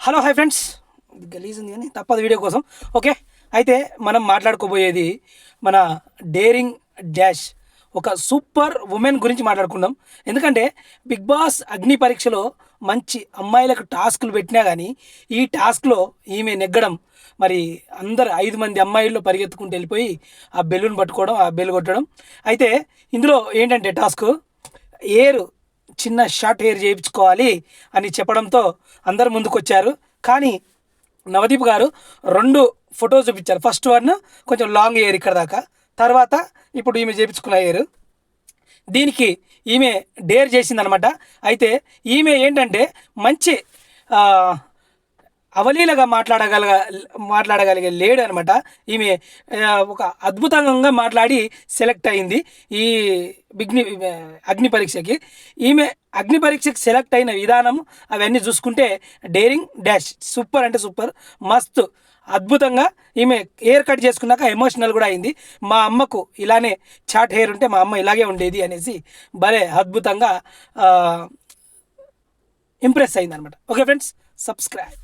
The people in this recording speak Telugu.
హలో హాయ్ ఫ్రెండ్స్, గలీజ్ ఉంది కానీ తప్పదు వీడియో కోసం. ఓకే, అయితే మనం మాట్లాడుకోబోయేది మన డేరింగ్ డాష్ ఒక సూపర్ ఉమెన్ గురించి మాట్లాడుకుందాం. ఎందుకంటే బిగ్ బాస్ అగ్ని పరీక్షలో మంచి అమ్మాయిలకు టాస్కులు పెట్టినా కానీ ఈ టాస్క్లో ఈమె నెగ్గడం, మరి అందరు 5 మంది అమ్మాయిల్లో పరిగెత్తుకుంటూ వెళ్ళిపోయి ఆ బెలూన్ పట్టుకోవడం, ఆ బెల్ కొట్టడం. అయితే ఇందులో ఏంటంటే టాస్క్ ఏరు చిన్న షార్ట్ హెయిర్ చేయించుకోవాలి అని చెప్పడంతో అందరు ముందుకొచ్చారు. కానీ నవదీప్ గారు 2 ఫొటోస్ చూపించారు. ఫస్ట్ వన్ కొంచెం లాంగ్ హెయిర్ ఇక్కడ దాకా, తర్వాత ఇప్పుడు ఈమె చేయించుకున్న హెయిర్. దీనికి ఈమె డేర్ చేసిందనమాట. అయితే ఈమె ఏంటంటే మంచి అవలీలగా మాట్లాడగలిగే లేడు అనమాట. ఈమె ఒక అద్భుతంగా మాట్లాడి సెలెక్ట్ అయింది ఈ బిగ్ని అగ్ని పరీక్షకి. ఈమె అగ్ని పరీక్షకి సెలెక్ట్ అయిన విధానం అవన్నీ చూసుకుంటే డేరింగ్ డాష్ సూపర్ అంటే సూపర్, మస్తు అద్భుతంగా. ఈమె హెయిర్ కట్ చేసుకున్నాక ఎమోషనల్ కూడా అయింది. మా అమ్మకు ఇలానే చాట్ హెయిర్ ఉంటే మా అమ్మ ఇలాగే ఉండేది అనేసి భలే అద్భుతంగా ఇంప్రెస్ అయింది అనమాట. Okay friends, subscribe.